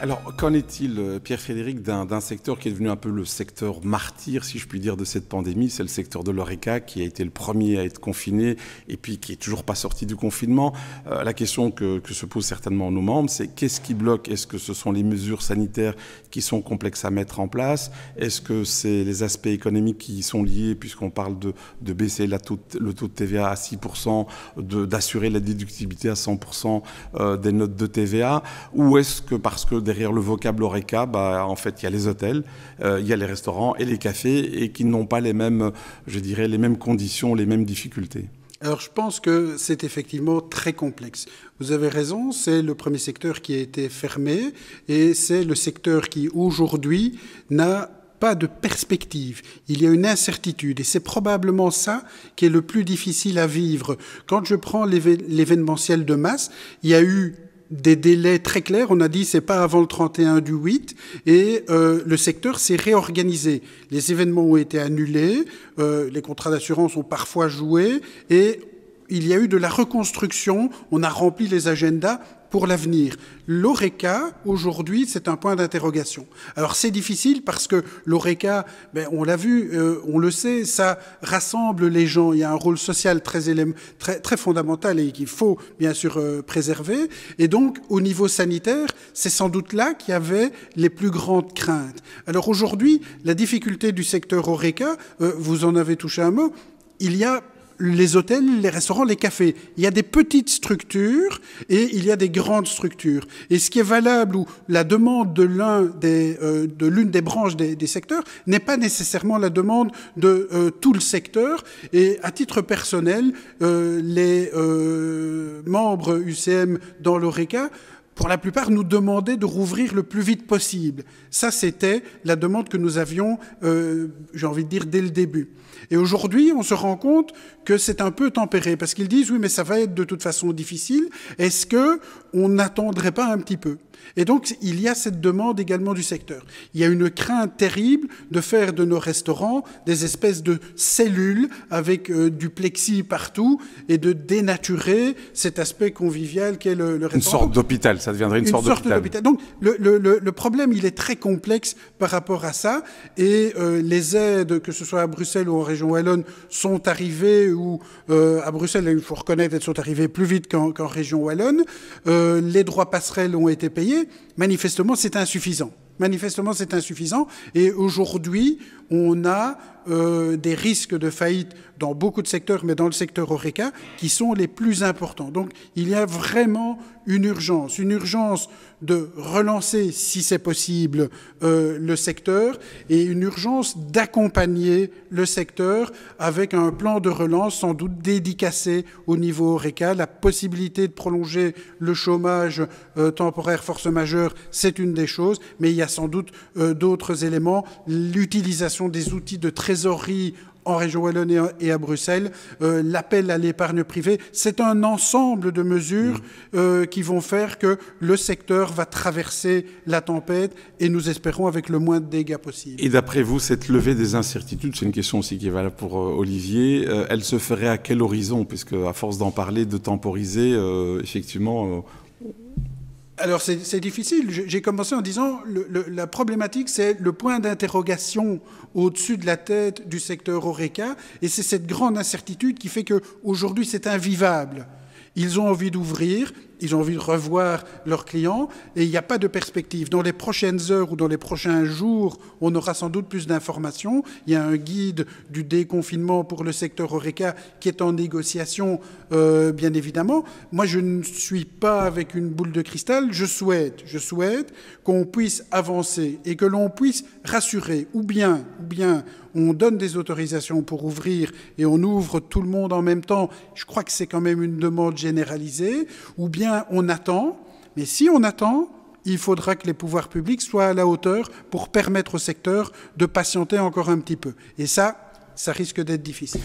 Alors, qu'en est-il, Pierre-Frédéric, d'un secteur qui est devenu un peu le secteur martyr, si je puis dire, de cette pandémie? C'est le secteur de l'HoReCa qui a été le premier à être confiné et puis qui n'est toujours pas sorti du confinement. La question que se posent certainement nos membres, c'est qu'est-ce qui bloque? Est-ce que ce sont les mesures sanitaires qui sont complexes à mettre en place? Est-ce que c'est les aspects économiques qui y sont liés, puisqu'on parle de baisser le taux de TVA à 6%, d'assurer la déductibilité à 100% des notes de TVA? Ou est-ce que parce que derrière le vocable HoReCa, en fait, il y a les hôtels, il y a les restaurants et les cafés, et qui n'ont pas les mêmes, je dirais, les mêmes conditions, les mêmes difficultés? Alors, je pense que c'est effectivement très complexe. Vous avez raison, c'est le premier secteur qui a été fermé, et c'est le secteur qui, aujourd'hui, n'a pas de perspective. Il y a une incertitude, et c'est probablement ça qui est le plus difficile à vivre. Quand je prends l'événementiel de masse, il y a eu des délais très clairs. On a dit c'est pas avant le 31/8 et le secteur s'est réorganisé. Les événements ont été annulés, les contrats d'assurance ont parfois joué et il y a eu de la reconstruction. On a rempli les agendas pour l'avenir. L'HoReCa, aujourd'hui, c'est un point d'interrogation. Alors, c'est difficile parce que l'HoReCa, on l'a vu, on le sait, ça rassemble les gens. Il y a un rôle social très fondamental et qu'il faut, bien sûr, préserver. Et donc, au niveau sanitaire, c'est sans doute là qu'il y avait les plus grandes craintes. Alors, aujourd'hui, la difficulté du secteur HoReCa, vous en avez touché un mot, il y a les hôtels, les restaurants, les cafés. Il y a des petites structures et il y a des grandes structures. Et ce qui est valable ou la demande de l'une des branches des secteurs n'est pas nécessairement la demande de tout le secteur. Et à titre personnel, les membres UCM dans l'HoReCa, pour la plupart, nous demandaient de rouvrir le plus vite possible. Ça, c'était la demande que nous avions, j'ai envie de dire, dès le début. Et aujourd'hui, on se rend compte que c'est un peu tempéré, parce qu'ils disent, oui, mais ça va être de toute façon difficile. Est-ce qu'on n'attendrait pas un petit peu? Et donc, il y a cette demande également du secteur. Il y a une crainte terrible de faire de nos restaurants des espèces de cellules avec du plexi partout et de dénaturer cet aspect convivial qu'est le restaurant. Une sorte d'hôpital, ça deviendrait une sorte d'hôpital. Donc, le problème, il est très complexe par rapport à ça. Et les aides, que ce soit à Bruxelles ou en région wallonne, sont arrivées, ou à Bruxelles, il faut reconnaître, elles sont arrivées plus vite qu'en région wallonne. Les droits passerelles ont été payés. Manifestement, c'est insuffisant. Manifestement, c'est insuffisant. Et aujourd'hui, on a des risques de faillite dans beaucoup de secteurs, mais dans le secteur HoReCa, qui sont les plus importants. Donc, il y a vraiment une urgence de relancer, si c'est possible, le secteur, et une urgence d'accompagner le secteur avec un plan de relance sans doute dédicacé au niveau HoReCa. La possibilité de prolonger le chômage temporaire force majeure, c'est une des choses, mais il y a sans doute d'autres éléments. L'utilisation des outils de trésorerie en région wallonne et à Bruxelles, l'appel à l'épargne privée, c'est un ensemble de mesures qui vont faire que le secteur va traverser la tempête et nous espérons avec le moins de dégâts possible. Et d'après vous, cette levée des incertitudes, c'est une question aussi qui est valable pour Olivier, elle se ferait à quel horizon? Puisque à force d'en parler, de temporiser, effectivement... Alors, c'est difficile. J'ai commencé en disant la problématique, c'est le point d'interrogation au-dessus de la tête du secteur HoReCa, et c'est cette grande incertitude qui fait qu'aujourd'hui, c'est invivable. Ils ont envie d'ouvrir, ils ont envie de revoir leurs clients, et il n'y a pas de perspective. Dans les prochaines heures ou dans les prochains jours, on aura sans doute plus d'informations. Il y a un guide du déconfinement pour le secteur HoReCa qui est en négociation, bien évidemment. Moi, je ne suis pas avec une boule de cristal. Je souhaite qu'on puisse avancer et que l'on puisse rassurer, ou bien on donne des autorisations pour ouvrir et on ouvre tout le monde en même temps. Je crois que c'est quand même une demande généralisée. Ou bien on attend. Mais si on attend, il faudra que les pouvoirs publics soient à la hauteur pour permettre au secteur de patienter encore un petit peu. Et ça risque d'être difficile.